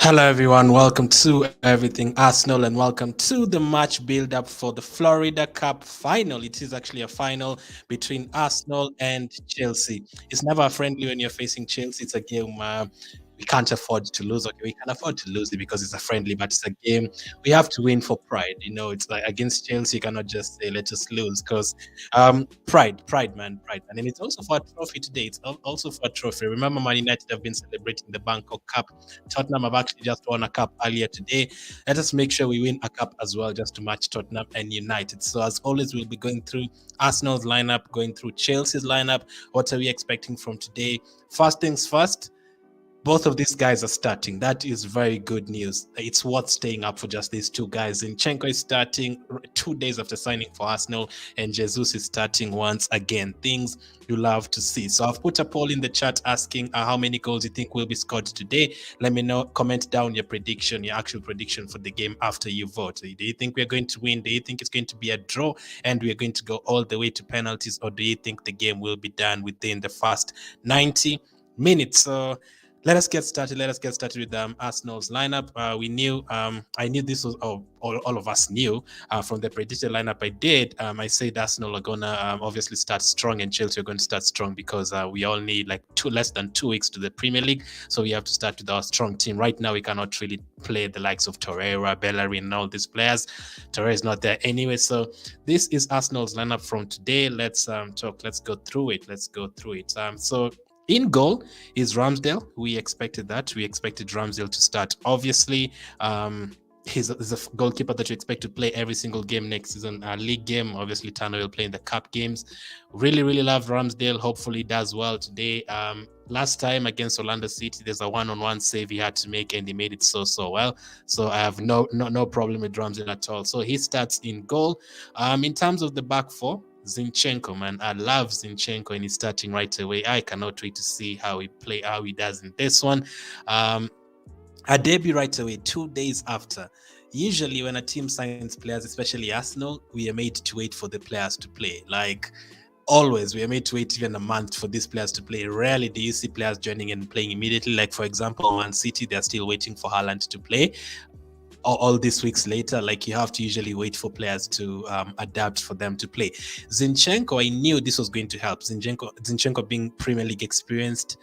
Hello, everyone. Welcome to Everything Arsenal and welcome to the match build up for the Florida Cup final. It is actually a final between Arsenal and Chelsea. It's never a friendly when you're facing Chelsea. It's a game we can't afford to lose. Okay, we can afford to lose it because it's a friendly, but it's a game we have to win for pride. You know, it's like against Chelsea, you cannot just say, let us lose because pride, man. And it's also for a trophy today. It's also for a trophy. Remember, Man United have been celebrating the Bangkok Cup. Tottenham have actually just won a cup earlier today. Let us make sure we win a cup as well, just to match Tottenham and United. So as always, we'll be going through Arsenal's lineup, going through Chelsea's lineup. What are we expecting from today? First things first, both of these guys are starting. That is very good news. It's worth staying up for just these two guys. Zinchenko is starting 2 days after signing for Arsenal, and Jesus is starting once again. Things you love to see. So I've put a poll in the chat asking how many goals you think will be scored today. Let me know. Comment down your prediction, your actual prediction for the game after you vote. Do you think we're going to win? Do you think it's going to be a draw and we're going to go all the way to penalties? Or do you think the game will be done within the first 90 minutes? So let us get started. Let us get started with Arsenal's lineup. I knew this was, all of us knew from the predicted lineup I did. I said Arsenal are going to obviously start strong and Chelsea are going to start strong because we all need like less than 2 weeks to the Premier League. So we have to start with our strong team. Right now, we cannot really play the likes of Torreira, Bellerin, and all these players. Torreira is not there anyway. So this is Arsenal's lineup from today. Let's talk. Let's go through it. So in goal is Ramsdale. We expected that. We expected Ramsdale to start. Obviously, he's a goalkeeper that you expect to play every single game next season. League game, obviously, Tano will play in the cup games. Really, really love Ramsdale. Hopefully, he does well today. Last time against Orlando City, there's a one-on-one save he had to make, and he made it so well. So I have no problem with Ramsdale at all. So he starts in goal. In terms of the back four, Zinchenko, man. I love Zinchenko and he's starting right away. I cannot wait to see how he does in this one. A debut right away, 2 days after. Usually when a team signs players, especially Arsenal, we are made to wait for the players to play. Like always, we are made to wait even a month for these players to play. Rarely do you see players joining and playing immediately. Like for example, Man City, they're still waiting for Haaland to play. All these weeks later, like you have to usually wait for players to adapt for them to play. Zinchenko, I knew this was going to help. Zinchenko being Premier League experienced,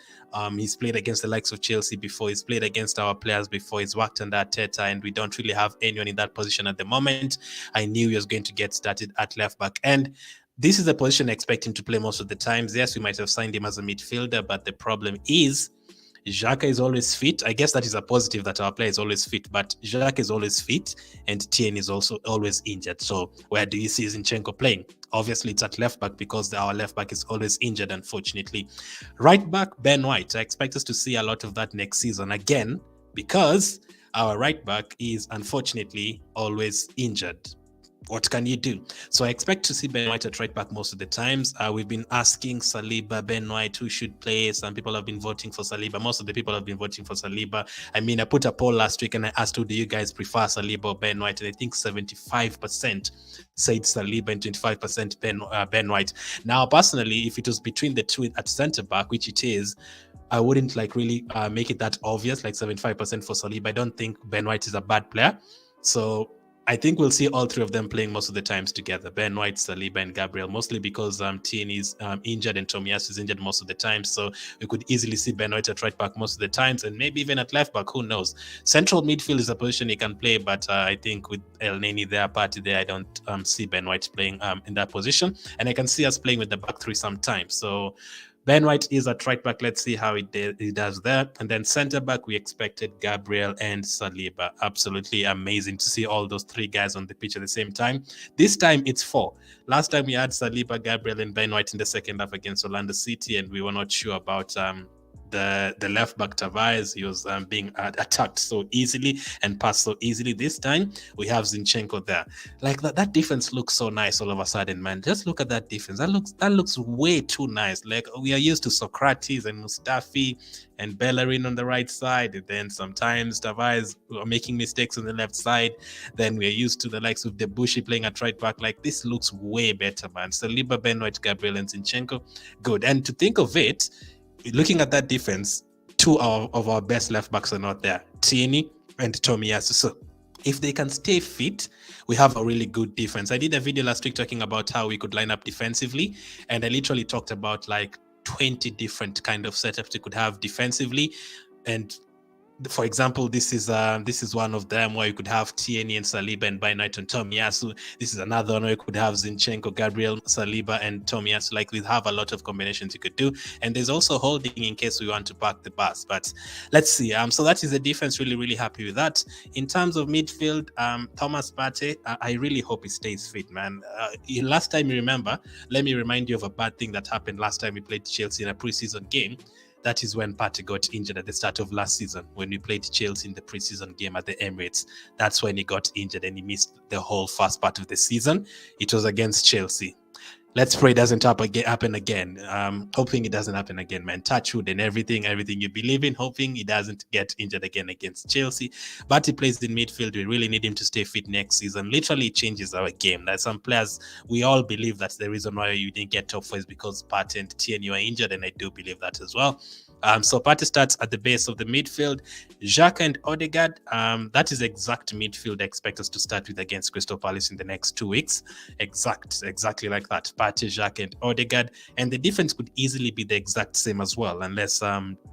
he's played against the likes of Chelsea before, he's played against our players before, he's worked under Arteta, and we don't really have anyone in that position at the moment. I knew he was going to get started at left back, and this is the position I expect him to play most of the times. Yes, we might have signed him as a midfielder, but the problem is Xhaka is always fit. I guess that is a positive that our player is always fit, but Xhaka is always fit and Tierney is also always injured. So where do you see Zinchenko playing? Obviously, it's at left back because our left back is always injured, unfortunately. Right back, Ben White. I expect us to see a lot of that next season again because our right back is unfortunately always injured. What can you do? So I expect to see Ben White at right back most of the times. We've been asking Saliba, Ben White, who should play. Some people have been voting for Saliba. Most of the people have been voting for Saliba. I mean, I put a poll last week and I asked, who do you guys prefer, Saliba or Ben White? And I think 75% said Saliba and 25% Ben White. Now, personally, if it was between the two at centre back, which it is, I wouldn't like really make it that obvious, like 75% for Saliba. I don't think Ben White is a bad player. So I think we'll see all three of them playing most of the times together. Ben White, Saliba, and Gabriel, mostly because Tierney is injured and Tomiyasu is injured most of the time. So we could easily see Ben White at right back most of the times, and maybe even at left back. Who knows? Central midfield is a position he can play, but I think with El Neni there, party there, I don't see Ben White playing in that position. And I can see us playing with the back three sometimes. So Ben White is at right back. Let's see how he does there. And then center back, we expected Gabriel and Saliba. Absolutely amazing to see all those three guys on the pitch at the same time. This time it's 4. Last time we had Saliba, Gabriel, and Ben White in the second half against Orlando City, and we were not sure about the left back Tavares. He was being attacked so easily and passed so easily. This time we have Zinchenko there. Like that defense looks so nice all of a sudden, man. Just look at that defense. That looks way too nice. Like we are used to Socrates and Mustafi and Bellerin on the right side, and then sometimes Tavares making mistakes on the left side. Then we're used to the likes of Debussy playing at right back. Like this looks way better, man. Saliba, Ben White, Gabriel, and Zinchenko, good. And to think of it, looking at that defense, two of our best left backs are not there, Tierney and Tomiyasu. So if they can stay fit, we have a really good defense. I did a video last week talking about how we could line up defensively, and I literally talked about like 20 different kind of setups we could have defensively. And for example, this is one of them where you could have Tierney and Saliba and by night and Tomiyasu. This is another one where you could have Zinchenko, Gabriel, Saliba, and Tomiyasu. Like, we have a lot of combinations you could do, and there's also holding in case we want to park the bus. But let's see. So that is the defense. Really happy with that. In terms of midfield, Thomas Partey, I really hope he stays fit, man. Last time, you remember, let me remind you of a bad thing that happened last time we played Chelsea in a preseason game. That is when Partey got injured at the start of last season, when we played Chelsea in the preseason game at the Emirates. That's when he got injured and he missed the whole first part of the season. It was against Chelsea. Let's pray it doesn't happen again. Hoping it doesn't happen again, man. Touch wood and everything you believe in, hoping he doesn't get injured again against Chelsea. But he plays in midfield. We really need him to stay fit next season. Literally changes our game. There's some players, we all believe that's the reason why you didn't get top four is because Partey and Tierney were injured, and I do believe that as well. So Partey starts at the base of the midfield. Xhaka and Odegaard, that is exact midfield I expect us to start with against Crystal Palace in the next 2 weeks. Exactly like that. Partey, Xhaka and Odegaard. And the defense could easily be the exact same as well, unless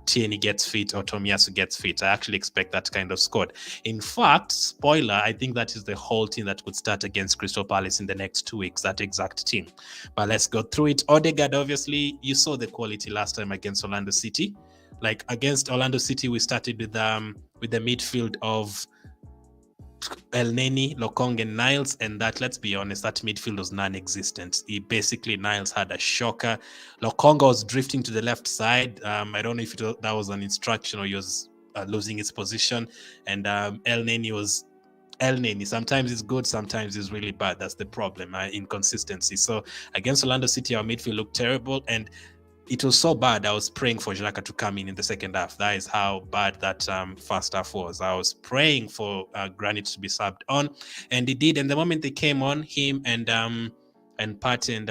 Tierney gets fit or Tomiyasu gets fit. I actually expect that kind of squad. In fact, spoiler, I think that is the whole team that could start against Crystal Palace in the next 2 weeks, that exact team. But let's go through it. Odegaard, obviously, you saw the quality last time against Orlando City. Like, against Orlando City, we started with the midfield of Elneny, Lokong, and Niles, and that, let's be honest, that midfield was non-existent. Niles had a shocker. Lokong was drifting to the left side. I don't know if that was an instruction or he was losing his position, and Elneny, sometimes it's good, sometimes it's really bad. That's the problem, inconsistency. So against Orlando City, our midfield looked terrible, and it was so bad, I was praying for Xhaka to come in the second half. That is how bad that first half was. I was praying for Granit to be subbed on, and he did. And the moment they came on, him and Partey and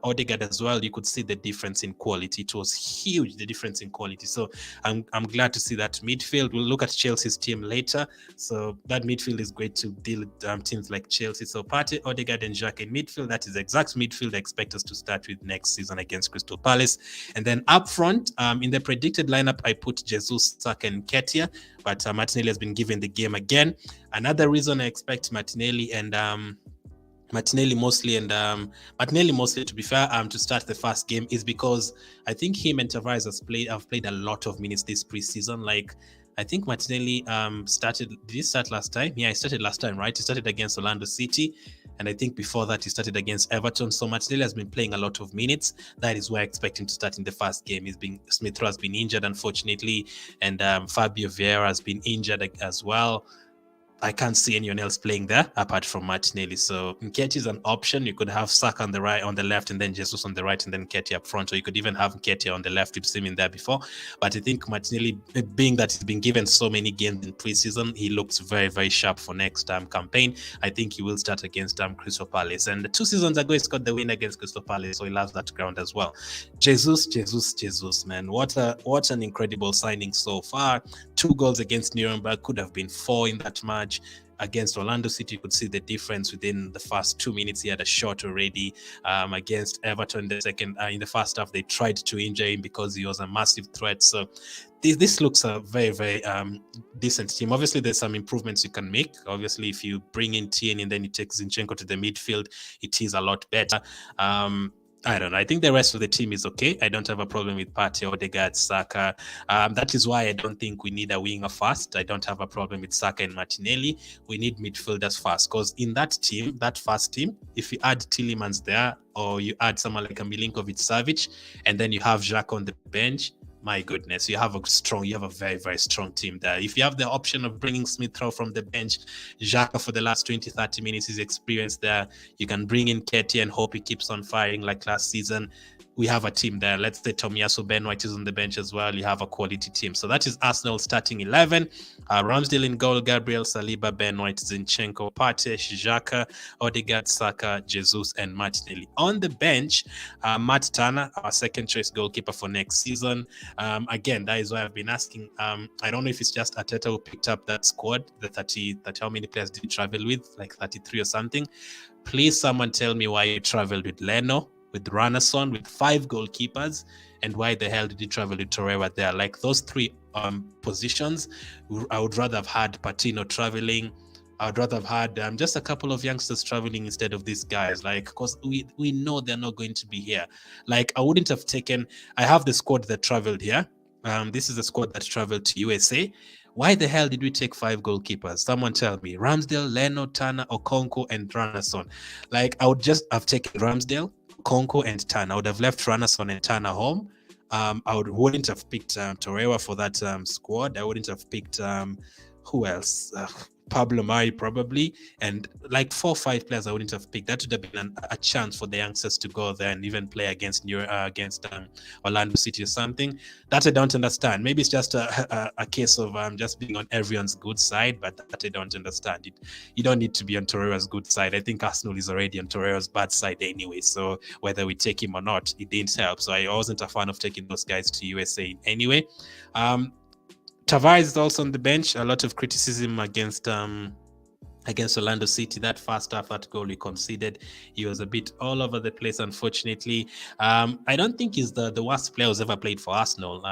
Odegaard as well, you could see the difference in quality. It was huge, the difference in quality. So I'm glad to see that midfield. We'll look at Chelsea's team later. So that midfield is great to deal with teams like Chelsea. So Partey, Odegaard, and Xhaka in midfield. That is the exact midfield I expect us to start with next season against Crystal Palace. And then up front, in the predicted lineup, I put Jesus, Saka, and Nketiah, but Martinelli has been given the game again. Another reason I expect Martinelli mostly, to be fair, to start the first game is because I think him and Tavares have played a lot of minutes this preseason. Like, I think Martinelli started. Did he start last time? Yeah, he started last time, right? He started against Orlando City, and I think before that he started against Everton. So Martinelli has been playing a lot of minutes. That is why I expect him to start in the first game. Smith Rowe has been injured, unfortunately, and Fabio Vieira has been injured as well. I can't see anyone else playing there apart from Martinelli. So Nketiah is an option. You could have Saka on the left, and then Jesus on the right, and then Nketiah up front. Or you could even have Nketiah on the left. We've seen him there before. But I think Martinelli, being that he's been given so many games in preseason, he looks very, very sharp for next campaign. I think he will start against Crystal Palace. And 2 seasons ago, he scored the win against Crystal Palace, so he loves that ground as well. Jesus, man. What an incredible signing so far. 2 goals against Nuremberg, could have been 4 in that match. Against Orlando City, you could see the difference within the first 2 minutes. He had a shot already. Against Everton, in the first half, they tried to injure him because he was a massive threat. So this looks a very, very decent team. Obviously, there's some improvements you can make. Obviously, if you bring in Tierney and then you take Zinchenko to the midfield, it is a lot better. I don't know. I think the rest of the team is okay. I don't have a problem with Partey, Odegaard, Saka. That is why I don't think we need a winger first. I don't have a problem with Saka and Martinelli. We need midfielders first, because in that team, that first team, if you add Tielemans there, or you add someone like a Milinkovic-Savic, and then you have Xhaka on the bench, my goodness, you have a very, very strong team there. If you have the option of bringing Smith Rowe from the bench, Xhaka for the last 20-30 minutes, his experience there, you can bring in Nketiah and hope he keeps on firing like last season. we have a team there. Let's say Tomiyasu Ben White is on the bench as well. You have a quality team. So that is Arsenal starting 11. Ramsdale in goal, Gabriel, Saliba, Ben White, Zinchenko, Partey, Xhaka, Odegaard, Saka, Jesus, and Martinelli. On the bench, Matt Turner, our second choice goalkeeper for next season. Again, that is why I've been asking. I don't know if it's just Arteta who picked up that squad, the 30 how many players did you travel with, like 33 or something. Please, someone tell me why you traveled with Leno, with Ranason, with 5 goalkeepers, and why the hell did you travel with Torreira there? Like those 3 positions, I would rather have had Patino traveling. I would rather have had just a couple of youngsters traveling instead of these guys, like, because we know they're not going to be here. Like, I wouldn't have taken. I have the squad that traveled here. This is the squad that traveled to USA. Why the hell did we take 5 goalkeepers? Someone tell me. Ramsdale, Leno, Turner, Okonkwo, and Ranason. Like, I would just have taken Ramsdale, Okonkwo, and Turner. I would have left Ranason and Turner home. I wouldn't have picked Torreira for that squad. I wouldn't have picked who else? Pablo Mari probably, and like 4 or 5 players I wouldn't have picked. That would have been a chance for the youngsters to go there and even play against Orlando City or something. That I don't understand. Maybe it's just a case of just being on everyone's good side, but that I don't understand. You don't need to be on Torreira's good side. I think Arsenal is already on Torreira's bad side anyway, so whether we take him or not, it didn't help. So I wasn't a fan of taking those guys to USA anyway. Tavares is also on the bench. A lot of criticism against Orlando City. That first half, that goal we conceded, he was a bit all over the place, unfortunately. I don't think he's the worst player who's ever played for Arsenal.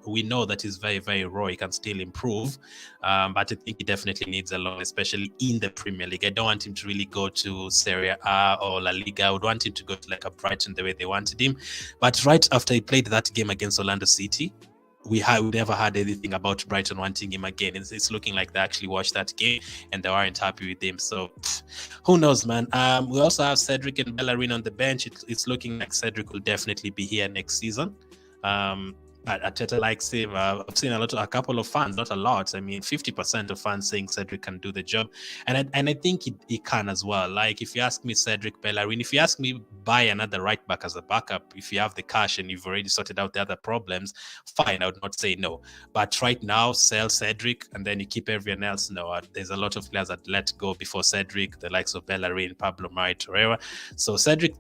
We know that he's very, very raw. He can still improve, but I think he definitely needs a lot, especially in the Premier League. I don't want him to really go to Serie A or La Liga. I would want him to go to like a Brighton the way they wanted him. But right after he played that game against Orlando City, we never had anything about Brighton wanting him again. It's looking like they actually watched that game and they weren't happy with him. So who knows, man. We also have Cedric and Bellerin on the bench. It's looking like Cedric will definitely be here next season. Arteta likes him. I've seen a couple of fans, not a lot. I mean, 50% of fans saying Cedric can do the job, and I think he can as well. Like, if you ask me, Cedric, Bellerin. If you ask me, buy another right back as a backup. If you have the cash and you've already sorted out the other problems, fine. I would not say no. But right now, sell Cedric and then you keep everyone else. No, there's a lot of players that let go before Cedric, the likes of Bellerin, Pablo Mari, Torreira. So Cedric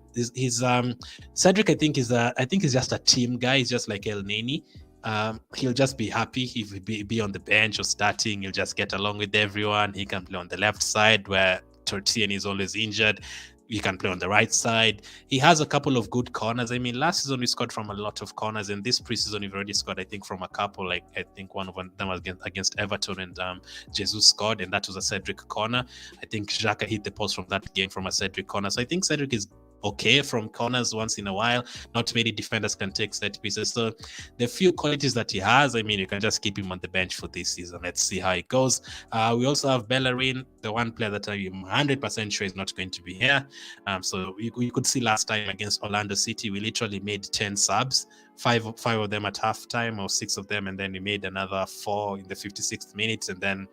Cedric, I think he's just a team guy. He's just like El Neni. He'll just be happy if he be on the bench or starting. He'll just get along with everyone. He can play on the left side where Tierney is always injured. He can play on the right side. He has a couple of good corners. I mean, last season we scored from a lot of corners, and this preseason we've already scored, I think, from a couple. Like, I think one of them was against Everton, and Jesus scored, and that was a Cedric corner. I think Xhaka hit the post from that game from a Cedric corner. So I think Cedric is okay from corners once in a while. Not many defenders can take set pieces. So the few qualities that he has, I mean, you can just keep him on the bench for this season. Let's see how it goes. We also have Bellerin, the one player that I'm 100% sure is not going to be here. So you could see last time against Orlando City, we literally made 10 subs, five of them at halftime or 6 of them, and then we made another 4 in the 56th minute, and then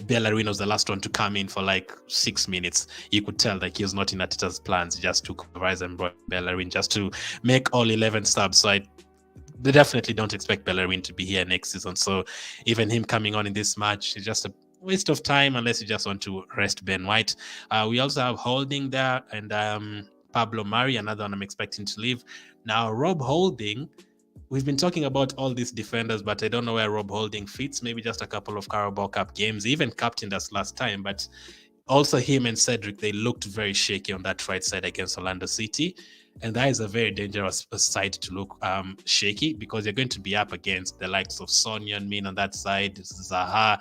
Bellerin was the last one to come in for like 6 minutes. You could tell that he was not in Arteta's plans. He just took Rise and brought Bellerin just to make all 11 subs. So they definitely don't expect Bellerin to be here next season. So even him coming on in this match is just a waste of time unless you just want to rest Ben White. We also have Holding there and Pablo Mari, another one I'm expecting to leave. Now, Rob Holding, we've been talking about all these defenders, but I don't know where Rob Holding fits. Maybe just a couple of Carabao Cup games. He even captained us last time, but also him and Cedric, they looked very shaky on that right side against Orlando City. And that is a very dangerous side to look shaky, because you're going to be up against the likes of Son Heung-min on that side, Zaha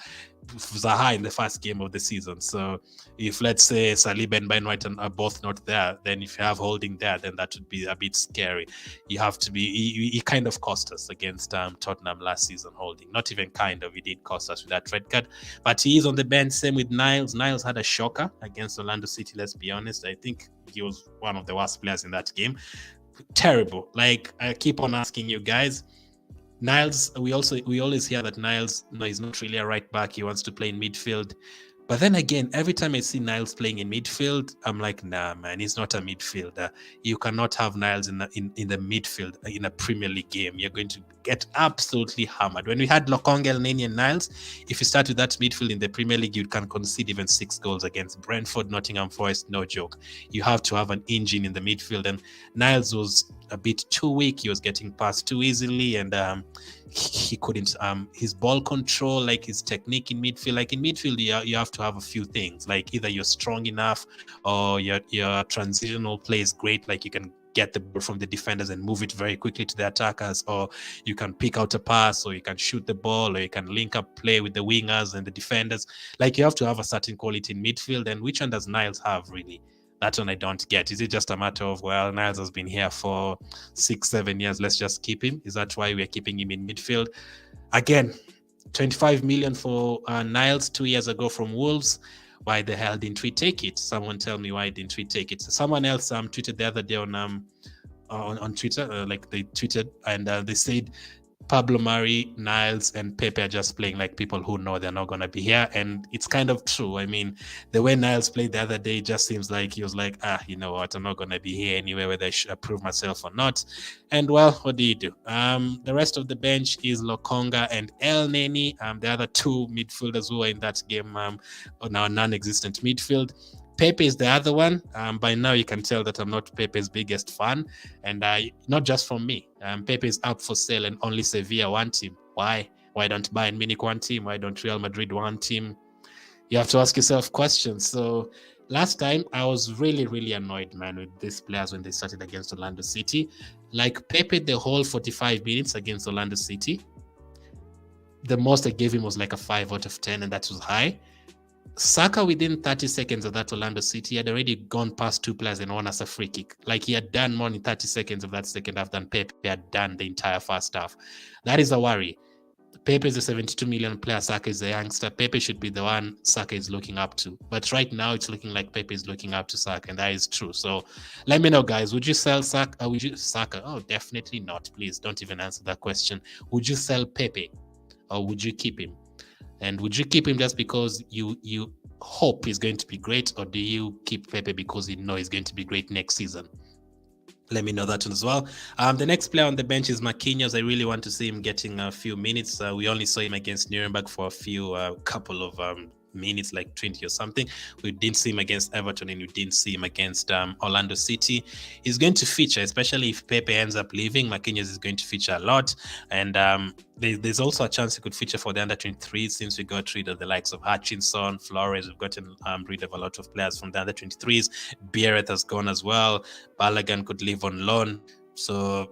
in the first game of the season. So if, let's say, Saliba and Ben White are both not there, then if you have Holding there, then that would be a bit scary. You have to be, he kind of cost us against Tottenham last season, Holding. Not even kind of, he did cost us with that red card. But he is on the bench, same with Niles. Niles had a shocker against Orlando City, let's be honest. I think he was one of the worst players in that game. Terrible. Like, I keep on asking you guys, Niles, we always hear that Niles, no, he's not really a right back. He wants to play in midfield. But then again, every time I see Niles playing in midfield, I'm like, nah, man, he's not a midfielder. You cannot have Niles in the midfield in a Premier League game. You're going to get absolutely hammered. When we had Lokonga, Elneny, and Niles, if you start with that midfield in the Premier League, you can concede even 6 goals against Brentford, Nottingham Forest, no joke. You have to have an engine in the midfield, and Niles was a bit too weak. He was getting past too easily, and he couldn't his ball control, like his technique in midfield. Like in midfield, you have to have a few things, like either you're strong enough or your transitional play is great, like you can get the ball from the defenders and move it very quickly to the attackers, or you can pick out a pass, or you can shoot the ball, or you can link up play with the wingers and the defenders. Like you have to have a certain quality in midfield, and which one does Niles have really? That one I don't get. Is it just a matter of, well, Niles has been here for 6-7 years, let's just keep him? Is that why we're keeping him in midfield? Again, 25 million for Niles 2 years ago from Wolves. Why the hell didn't we take it? Someone tell me, why didn't we take it? Someone else tweeted the other day on Twitter, like they tweeted, and they said Pablo Mari, Niles, and Pepe are just playing like people who know they're not going to be here. And it's kind of true. I mean, the way Niles played the other day, it just seems like he was like, you know what, I'm not going to be here anyway, whether I should prove myself or not. And well, what do you do? The rest of the bench is Lokonga and Elneny. The other two midfielders who are in that game on our non-existent midfield. Pepe is the other one. By now, you can tell that I'm not Pepe's biggest fan, and not just from me. Pepe is up for sale, and only Sevilla want him. Why? Why don't Bayern Munich want him? Why don't Real Madrid want him? You have to ask yourself questions. So last time, I was really, really annoyed, man, with these players when they started against Orlando City. Like Pepe, the whole 45 minutes against Orlando City, the most I gave him was like a 5 out of 10, and that was high. Saka, within 30 seconds of that Orlando City, had already gone past 2 players and won us a free kick. Like he had done more in 30 seconds of that second half than Pepe had done the entire first half. That is a worry. Pepe is a 72 million player. Saka is a youngster. Pepe should be the one Saka is looking up to. But right now, it's looking like Pepe is looking up to Saka, and that is true. So let me know, guys. Would you sell Saka? Would you Saka? Oh, definitely not. Please don't even answer that question. Would you sell Pepe, or would you keep him? And would you keep him just because you hope he's going to be great, or do you keep Pepe because you know he's going to be great next season? Let me know that one as well. The next player on the bench is Marquinhos. I really want to see him getting a few minutes. We only saw him against Nuremberg for a couple of minutes, like 20 or something. We didn't see him against Everton, and we didn't see him against Orlando City. He's going to feature, especially if Pepe ends up leaving. Marquinhos is going to feature a lot, and there's also a chance he could feature for the under-23s, since we got rid of the likes of Hutchinson, Flores. We've gotten rid of a lot of players from the under-23s. Biereth has gone as well. Balogun could leave on loan. So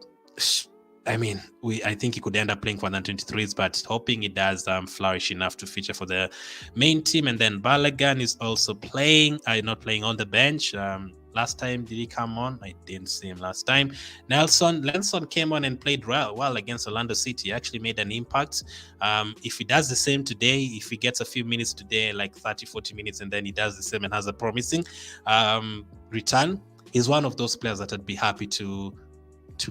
I mean, I think he could end up playing for under-23s, but hoping he does flourish enough to feature for the main team. And then Balogun is also playing, not playing on the bench. Last time, did he come on? I didn't see him last time. Lenson came on and played well against Orlando City. He actually made an impact. If he does the same today, if he gets a few minutes today, like 30, 40 minutes, and then he does the same and has a promising return, he's one of those players that I'd be happy to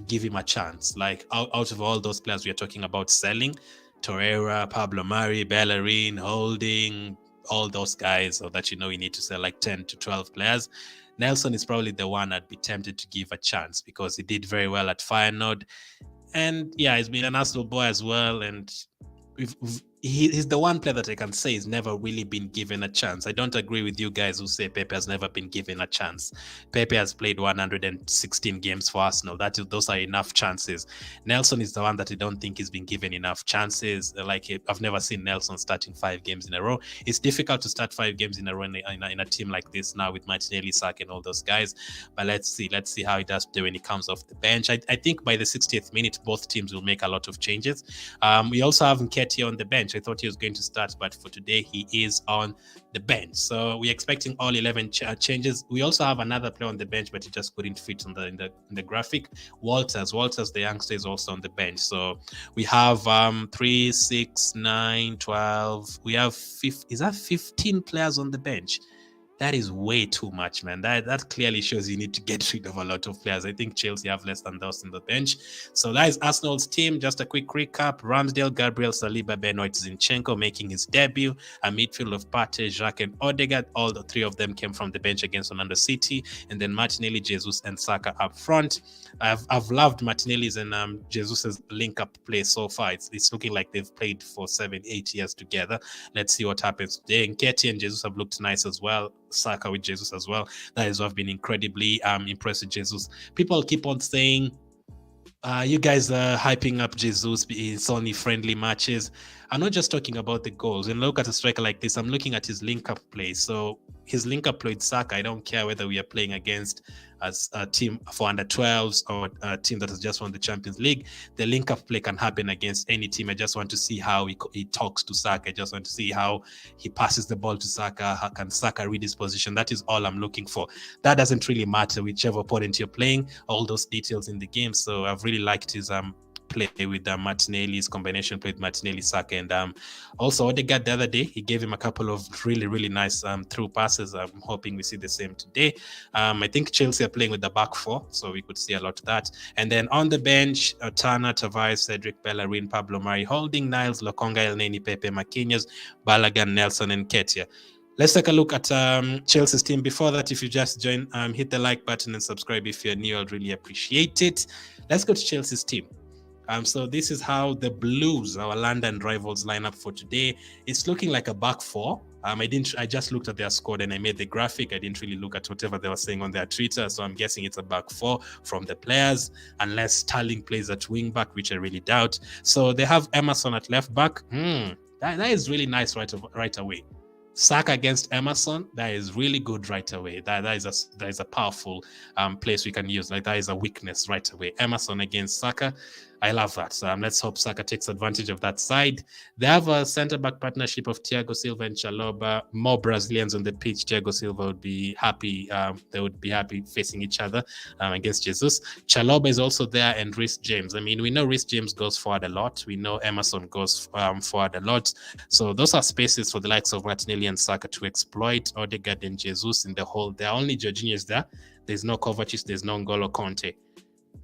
give him a chance. Like out of all those players we are talking about selling, Torreira, Pablo Mari, Bellerin, Holding, all those guys, so that you know you need to sell like 10 to 12 players, Nelson is probably the one I'd be tempted to give a chance, because he did very well at Feyenoord, and yeah, he's been an Arsenal boy as well, and he's the one player that I can say has never really been given a chance. I don't agree with you guys who say Pepe has never been given a chance. Pepe has played 116 games for Arsenal. Those are enough chances. Nelson is the one that I don't think he's been given enough chances. Like, I've never seen Nelson starting 5 games in a row. It's difficult to start 5 games in a row in a team like this now with Martinelli, Saka, and all those guys. But let's see how he does today when he comes off the bench. I think by the 60th minute, both teams will make a lot of changes. We also have Nketiah on the bench. I thought he was going to start, but for today he is on the bench. So we're expecting all 11 changes. We also have another player on the bench, but he just couldn't fit on in the graphic. Walters, the youngster, is also on the bench. So we have 3, 6, 9, 12. We have 15 players on the bench. That is way too much, man. That clearly shows you need to get rid of a lot of players. I think Chelsea have less than those in the bench. So that is Arsenal's team. Just a quick recap: Ramsdale, Gabriel, Saliba, Ben White, Zinchenko making his debut. A midfield of Partey, Jacques, and Odegaard. All the three of them came from the bench against Orlando City, and then Martinelli, Jesus, and Saka up front. I've loved Martinelli's and Jesus's link-up play so far. It's looking like they've played for 7-8 years together. Let's see what happens today. Nketiah and Jesus have looked nice as well. Saka with Jesus as well. That is what have been incredibly impressed with Jesus. People keep on saying, you guys are hyping up Jesus. It's only friendly matches. I'm not just talking about the goals. When I look at a striker like this, I'm looking at his link-up play. So his link-up play with Saka, I don't care whether we are playing against a team for under 12s or a team that has just won the Champions League. The link-up play can happen against any team. I just want to see how he talks to Saka. I just want to see how he passes the ball to Saka. How can Saka read his position? That is all I'm looking for. That doesn't really matter whichever opponent you're playing, all those details in the game. So I've really liked his play with Martinelli's combination play with Martinelli, Saka, and also Odegaard the other day. He gave him a couple of really nice through passes. I'm hoping we see the same today. I think Chelsea are playing with the back four, so we could see a lot of that. And then on the bench, Turner, Tavares, Cedric, Bellerin, Pablo Mari, Holding, Niles, Lokonga, Elneny, Pepe, Marquinhos, Balogun, Nelson, and Nketiah. Let's take a look at Chelsea's team. Before that, if you just join, hit the like button and subscribe if you're new. I'd really appreciate it. Let's go to Chelsea's team. So this is how the Blues, our London rivals, line up for today. It's looking like a back four. I just looked at their squad and I made the graphic. I didn't really look at whatever they were saying on their Twitter. So I'm guessing it's a back four from the players, unless Sterling plays at wing back, which I really doubt. So they have Emerson at left back. That is really nice right away. Saka against Emerson, that is really good right away. That is a powerful place we can use. Like, that is a weakness right away. Emerson against Saka, I love that. Let's hope Saka takes advantage of that side. They have a centre-back partnership of Thiago Silva and Chalobah. More Brazilians on the pitch. Thiago Silva would be happy. They would be happy facing each other against Jesus. Chalobah is also there, and Reece James. I mean, we know Reece James goes forward a lot. We know Emerson goes forward a lot. So those are spaces for the likes of Martinelli and Saka to exploit. Odegaard and Jesus in the hole. There are only Jorginho there. There's no Kovacic. There's no N'Golo Conte.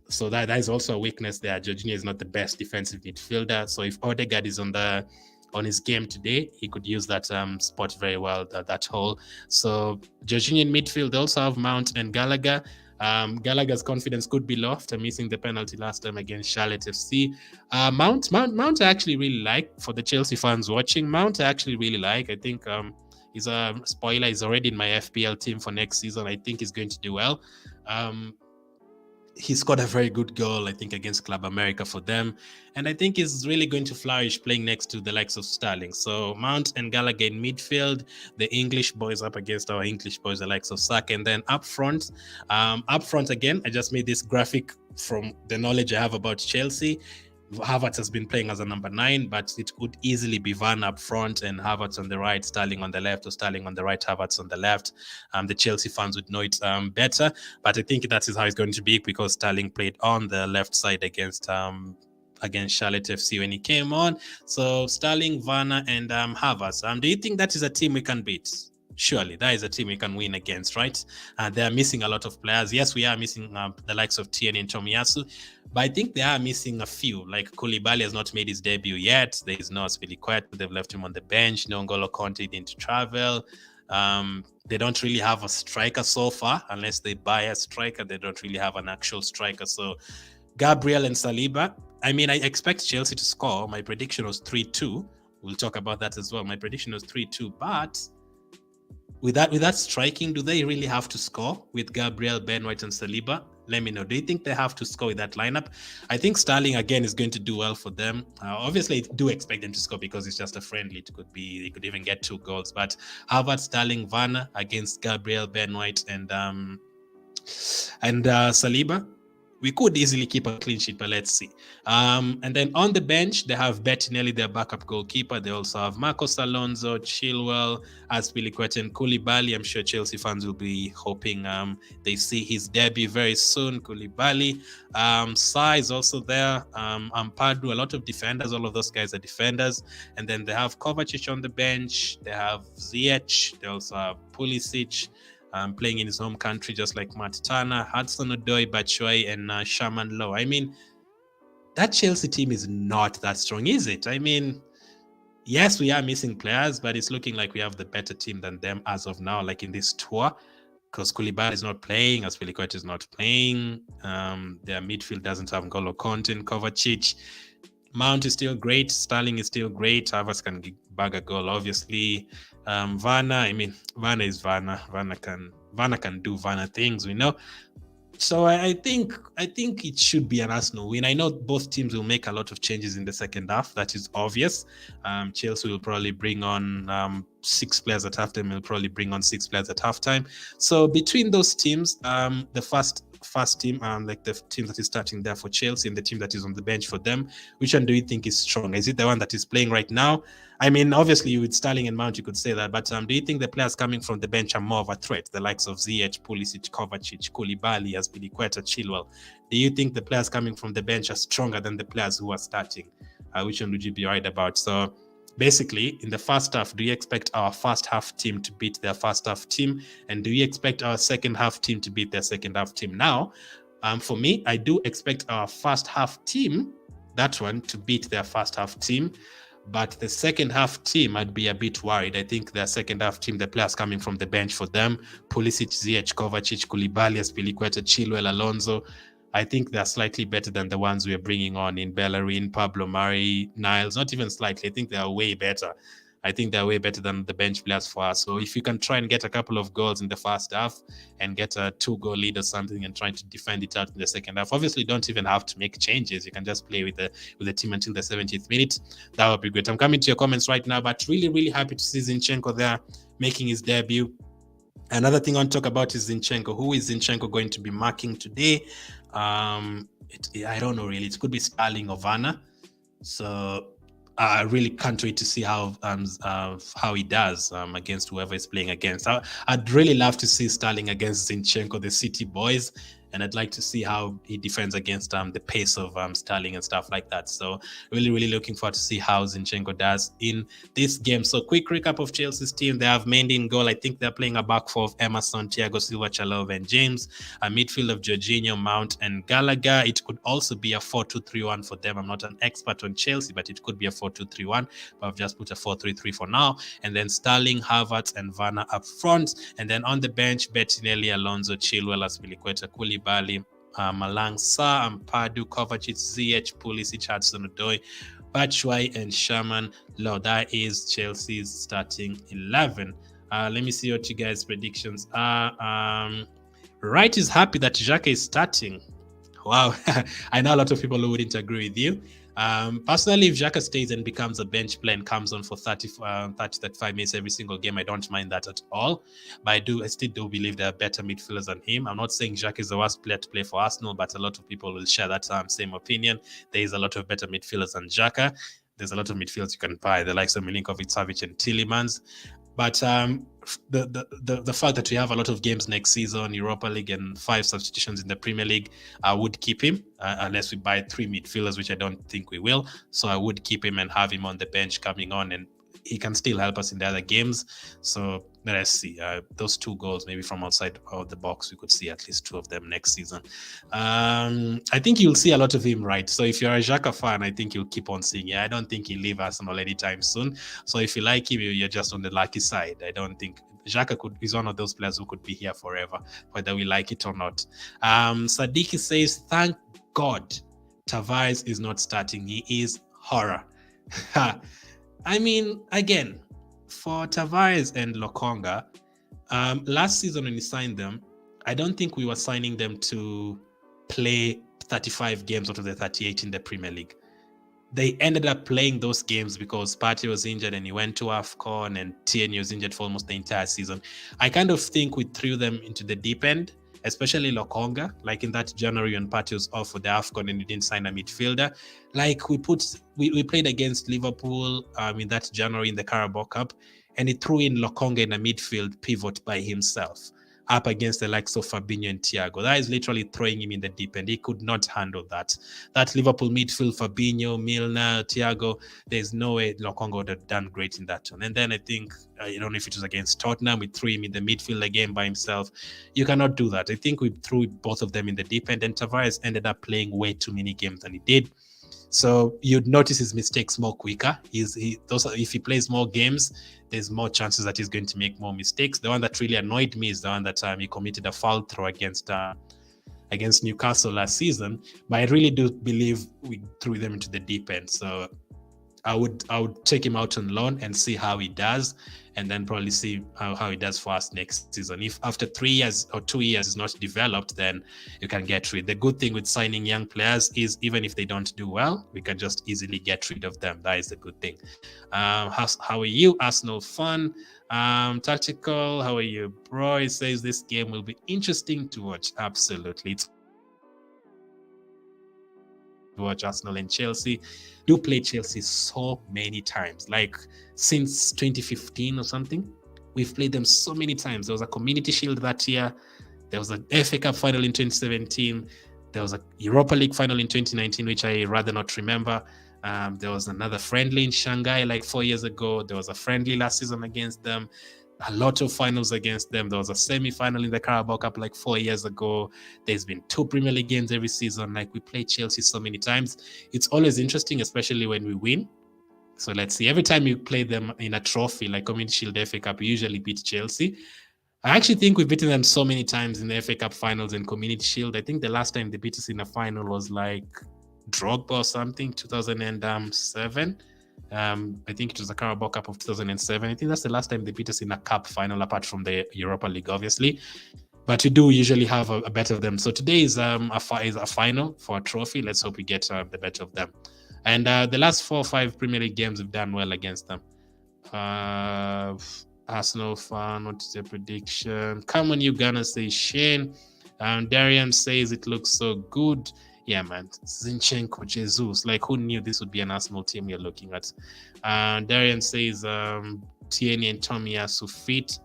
So that is also a weakness there. Jorginho is not the best defensive midfielder. So if Odegaard is on his game today, he could use that spot very well, that hole. So Jorginho in midfield. They also have Mount and Gallagher. Gallagher's confidence could be low after missing the penalty last time against Charlotte FC. Mount I actually really like. For the Chelsea fans watching, Mount I actually really like. I think he's a spoiler. He's already in my FPL team for next season. I think he's going to do well. He scored a very good goal, I think, against Club America for them. And I think he's really going to flourish playing next to the likes of Sterling. So Mount and Gallagher in midfield, the English boys up against our English boys, the likes of Saka. And then up front again, I just made this graphic from the knowledge I have about Chelsea. Havertz has been playing as a number 9, but it could easily be Van up front and Havertz on the right, Sterling on the left, or Sterling on the right, Havertz on the left. The Chelsea fans would know it better, but I think that is how it's going to be, because Sterling played on the left side against Charlotte FC when he came on. So Sterling, Werner, and Havertz. Do you think that is a team we can beat? Surely that is a team we can win against, right? They are missing a lot of players. Yes, we are missing the likes of Tierney and Tomiyasu, but I think they are missing a few. Like Koulibaly has not made his debut yet. There is no Aspilicueta. They've left him on the bench. No N'Golo Conte didn't travel. They don't really have a striker so far. Unless they buy a striker, they don't really have an actual striker. So Gabriel and Saliba. I mean, I expect Chelsea to score. My prediction was 3-2. We'll talk about that as well. My prediction was 3-2, but with that striking, do they really have to score with Gabriel, Ben White, and Saliba? Let me know. Do you think they have to score with that lineup? I think Sterling again is going to do well for them. Obviously, I do expect them to score because it's just a friendly. They could even get 2 goals. But Havertz, Sterling, Werner against Gabriel, Ben White, and Saliba. we could easily keep a clean sheet, but let's see. And then on the bench, they have Bettinelli, their backup goalkeeper. They also have Marcos Alonso, Chilwell, Azpilicueta, and Koulibaly. I'm sure Chelsea fans will be hoping they see his debut very soon. Koulibaly, Sa is also there. Ampadu, a lot of defenders. All of those guys are defenders. And then they have Kovacic on the bench. They have Ziyech. They also have Pulisic. Playing in his home country, just like Matt Turner, Hudson-Odoi, Batshuayi, and Sherman Lowe. I mean, that Chelsea team is not that strong, is it? I mean, yes, we are missing players, but it's looking like we have the better team than them as of now, like in this tour, because Koulibaly is not playing, Azpilicueta is not playing. Their midfield doesn't have N'Golo Kanté, Kovacic. Mount is still great. Sterling is still great. Havertz can bag a goal, obviously. Werner, I mean, Werner is Werner. Werner can do Werner things, we know. So I think it should be an Arsenal win. I know both teams will make a lot of changes in the second half. That is obvious. Chelsea will probably bring on 6 players at halftime. Will probably bring on 6 players at halftime. So between those teams, the first team, like the team that is starting there for Chelsea and the team that is on the bench for them, which one do you think is strong? Is it the one that is playing right now? I mean, obviously with Sterling and Mount, you could say that, but do you think the players coming from the bench are more of a threat? The likes of Ziyech, Pulisic, Kovacic, Koulibaly, Azpilicueta, Chilwell. Do you think the players coming from the bench are stronger than the players who are starting? Which one would you be right about? So basically, in the first half, do you expect our first half team to beat their first half team? And do you expect our second half team to beat their second half team? Now, for me, I do expect our first half team, that one, to beat their first half team. But the second half team, I'd be a bit worried. I think their second half team, the players coming from the bench for them, Pulisic, Ziyech, Kovacic, Koulibaly, Azpilicueta, Chilwell, Alonso, I think they're slightly better than the ones we're bringing on in Bellerin, Pablo Mari, Niles. Not even slightly. I think they're way better. I think they're way better than the bench players for us. So if you can try and get a couple of goals in the first half and get a 2-goal lead or something and try to defend it out in the second half, obviously you don't even have to make changes. You can just play with the team until the 70th minute. That would be great. I'm coming to your comments right now, but really, really happy to see Zinchenko there making his debut. Another thing I want to talk about is Zinchenko. Who is Zinchenko going to be marking today? I don't know really. It could be Sterling or Werner. So I really can't wait to see how he does against whoever is playing against. I'd really love to see Sterling against Zinchenko, the City boys, and I'd like to see how he defends against the pace of Sterling and stuff like that. So really, really looking forward to see how Zinchenko does in this game. So quick recap of Chelsea's team. They have Mendy in goal. I think they're playing a back four of Emerson, Thiago Silva, Chalobah, and James. A midfield of Jorginho, Mount, and Gallagher. It could also be a 4-2-3-1 for them. I'm not an expert on Chelsea, but it could be a 4-2-3-1. But I've just put a 4-3-3 for now. And then Sterling, Havertz, and Werner up front. And then on the bench, Bettinelli, Alonso, Chilwell, Azpilicueta, Koulibaly, Malang Sarr, Ampadu, Kovacic, Ziyech, Pulisic, Hudson-Odoi, Batshuayi, and Sherman Lowe. That is Chelsea's starting 11. Let me see what you guys' predictions are. Wright is happy that Xhaka is starting. Wow. I know a lot of people who wouldn't agree with you. Personally, if Xhaka stays and becomes a bench player and comes on for 30-35 minutes every single game, I don't mind that at all. But I still do believe there are better midfielders than him. I'm not saying Xhaka is the worst player to play for Arsenal, but a lot of people will share that same opinion. There is a lot of better midfielders than Xhaka. There's a lot of midfielders you can buy, the likes of Milinkovic-Savic and Tielemans. But the fact that we have a lot of games next season, Europa League, and 5 substitutions in the Premier League, I would keep him unless we buy 3 midfielders, which I don't think we will. So I would keep him and have him on the bench coming on, and he can still help us in the other games. So let's see. Those 2 goals, maybe from outside of the box, we could see at least 2 of them next season. I think you'll see a lot of him, right? So if you're a Xhaka fan, I think you'll keep on seeing. I don't think he'll leave Arsenal anytime soon. So if you like him, you're just on the lucky side. I don't think Xhaka is one of those players who could be here forever, whether we like it or not. Sadiki says, thank God Tavares is not starting. He is horror. I mean, again, for Tavares and Lokonga, last season when we signed them, I don't think we were signing them to play 35 games out of the 38 in the Premier League. They ended up playing those games because Partey was injured and he went to AFCON, and Tierney was injured for almost the entire season. I kind of think we threw them into the deep end especially Lokonga. Like in that January when Partey was off for the AFCON and he didn't sign a midfielder. Like we played against Liverpool in that January in the Carabao Cup, and he threw in Lokonga in a midfield pivot by himself up against the likes of Fabinho and Thiago. That is literally throwing him in the deep end. He could not handle that. That Liverpool midfield, Fabinho, Milner, Thiago, there's no way Lokonga would have done great in that one. And then I think, I don't know if it was against Tottenham, we threw him in the midfield again by himself. You cannot do that. I think we threw both of them in the deep end, and Tavares ended up playing way too many games than he did. So you'd notice his mistakes more quicker. If he plays more games, there's more chances that he's going to make more mistakes. The one that really annoyed me is the one that he committed a foul throw against Newcastle last season. But I really do believe we threw them into the deep end. So I would take him out on loan and see how he does, and then probably see how he does for us next season. If after 3 years or 2 years is not developed, then you can get rid. The good thing with signing young players is even if they don't do well, we can just easily get rid of them. That is the good thing. How are you, Arsenal fan? Tactical, how are you, bro? He says this game will be interesting to watch. Absolutely. It's watch Arsenal and Chelsea. Do play Chelsea so many times, like since 2015 or something. We've played them so many times. There was a Community Shield that year. There was an FA Cup final in 2017. There was a Europa League final in 2019, which I rather not remember. There was another friendly in Shanghai like 4 years ago. There was a friendly last season against them. A lot of finals against them. There was a semi-final in the Carabao Cup like 4 years ago. There's been 2 Premier League games every season. Like we play Chelsea so many times. It's always interesting, especially when we win. So let's see. Every time you play them in a trophy like Community Shield, FA Cup, you usually beat Chelsea. I actually think we've beaten them so many times in the FA Cup finals and Community Shield. I think the last time they beat us in a final was like Drogba or something, 2007. I think it was the Carabao Cup of 2007. I think that's the last time they beat us in a cup final, apart from the Europa League, obviously. But we do usually have a better of them. So today is a final for a trophy. Let's hope we get the better of them. And the last 4 or 5 Premier League games, we've done well against them. Arsenal fan, what is your prediction? Come on, you gonna say Shane. Darian says it looks so good. Yeah, man. Zinchenko, Jesus. Like, who knew this would be an Arsenal team you're looking at? Darian says Tierney and Tomiyasu fit.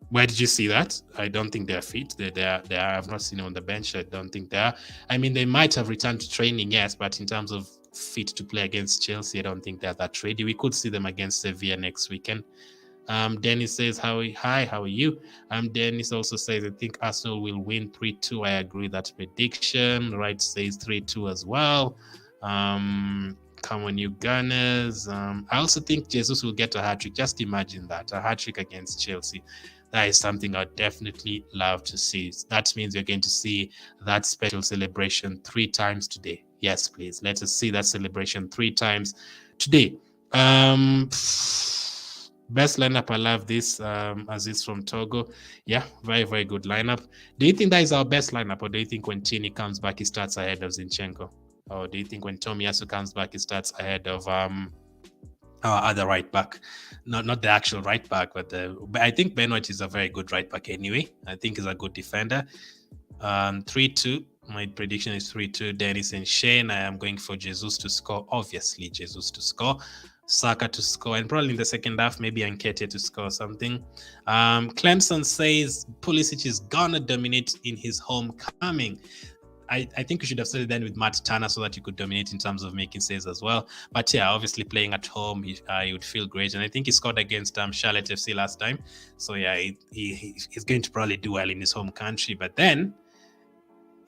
Where did you see that? I don't think they're fit. They are. I've not seen them on the bench. I don't think they are. I mean, they might have returned to training, yes, but in terms of fit to play against Chelsea, I don't think they're that ready. We could see them against Sevilla next weekend. Dennis says, hi, how are you? Dennis also says, I think Arsenal will win 3-2. I agree with that prediction. Wright says 3-2 as well. Come on, you Gunners. I also think Jesus will get a hat-trick. Just imagine that, a hat-trick against Chelsea. That is something I'd definitely love to see. That means you're going to see that special celebration 3 times today. Yes, please. Let us see that celebration 3 times today. Best lineup, I love this. Aziz from Togo. Yeah, very, very good lineup. Do you think that is our best lineup, or do you think when Tierney comes back, he starts ahead of Zinchenko? Or do you think when Tomiyasu comes back, he starts ahead of our other right back? Not the actual right back, but I think Ben White is a very good right back anyway. I think he's a good defender. 3-2. My prediction is 3-2. Dennis and Shane. I am going for Jesus to score. Obviously, Jesus to score. Saka to score, and probably in the second half, maybe Nketiah to score something. Clemson says Pulisic is gonna dominate in his homecoming. I think you should have said it then with Matt Turner so that you could dominate in terms of making saves as well. But yeah, obviously playing at home, he would feel great. And I think he scored against Charlotte FC last time. So yeah, he's going to probably do well in his home country. But then,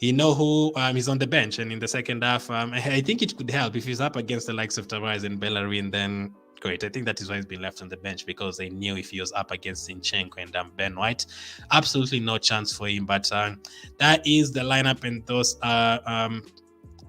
you know who is on the bench, and in the second half, I think it could help if he's up against the likes of Tavares and Bellerin. Then great. I think that is why he's been left on the bench, because they knew if he was up against Zinchenko and Ben White, absolutely no chance for him. But that is the lineup, and those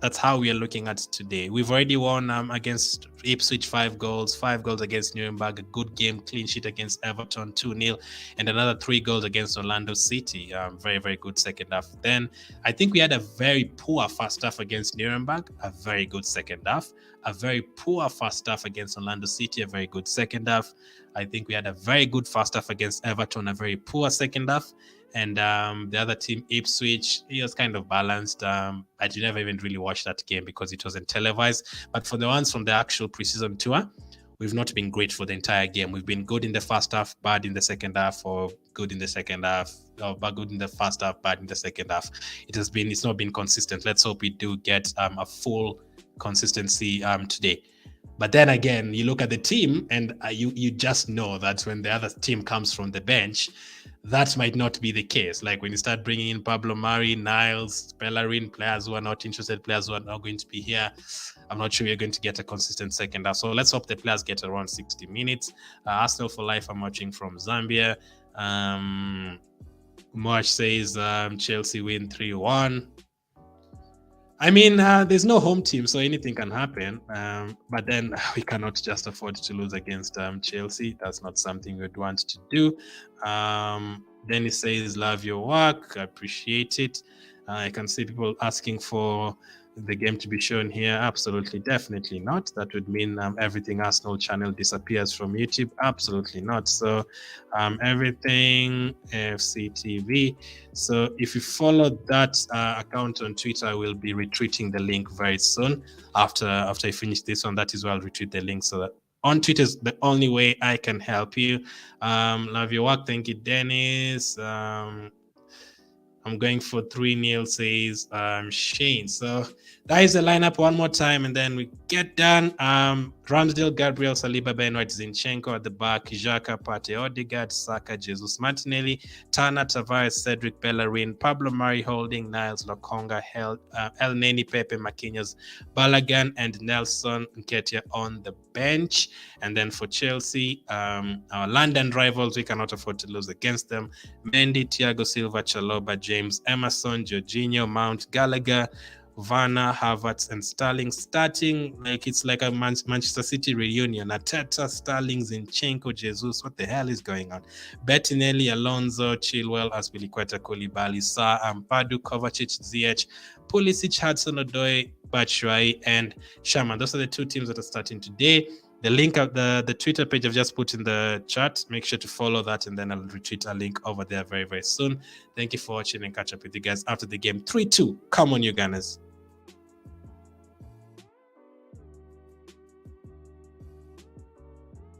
that's how we are looking at today. We've already won against Ipswich 5 goals, 5 goals against Nuremberg, a good game, clean sheet against Everton 2-0, and another 3 goals against Orlando City. Very, very good second half. Then I think we had a very poor first half against Nuremberg, a very good second half. A very poor first half against Orlando City, a very good second half. I think we had a very good first half against Everton, a very poor second half. And the other team, Ipswich, it was kind of balanced. I did never even really watch that game because it wasn't televised. But for the ones from the actual preseason tour, we've not been great for the entire game. We've been good in the first half, bad in the second half, or good in the second half, or good in the first half, bad in the second half. It's not been consistent. Let's hope we do get a full consistency today. But then again, you look at the team and you just know that when the other team comes from the bench, that might not be the case. Like when you start bringing in Pablo Mari, Niles, Bellerin, players who are not interested, players who are not going to be here, I'm not sure you're going to get a consistent second half. So let's hope the players get around 60 minutes. Arsenal for life, I'm watching from Zambia. March says Chelsea win 3-1. I mean, there's no home team, so anything can happen. But then we cannot just afford to lose against Chelsea. That's not something we'd want to do. Then he says, love your work. I appreciate it. I can see people asking for the game to be shown here. Absolutely, definitely not. That would mean everything Arsenal channel disappears from YouTube. Absolutely not. So everything FC TV. So if you follow that account on Twitter, I will be retweeting the link very soon. After I finish this one, that is where I'll retweet the link. So that on Twitter is the only way I can help you. Love your work. Thank you, Dennis. I'm going for 3-0, says Shane. So that is the lineup one more time, and then we get done. Ramsdale, Gabriel, Saliba, Ben White, Zinchenko at the back, Xhaka, Partey, Odegaard, Saka, Jesus, Martinelli, Turner, Tavares, Cedric, Bellerin, Pablo Mari, Holding, Niles, Lokonga, El Neni, Pepe, Marquinhos, Balogun, and Nelson Nketiah on the bench. And then for Chelsea, our London rivals, we cannot afford to lose against them. Mendy, Thiago Silva, Chalobah, James, Emerson, Jorginho, Mount, Gallagher, Werner, Havertz, and Sterling starting like it's like a Manchester City reunion. Arteta, Sterling, Zinchenko, Jesus. What the hell is going on? Bettinelli, Alonso, Chilwell, Azpilicueta, Koulibaly, Sarr, Ampadu, Kovacic, Ziyech, Pulisic, Hudson-Odoi, Batshuayi, and Shaman. Those are the two teams that are starting today. The link of the Twitter page I've just put in the chat. Make sure to follow that, and then I'll retweet a link over there very, very soon. Thank you for watching, and catch up with you guys after the game. 3-2. Come on, you Gunners.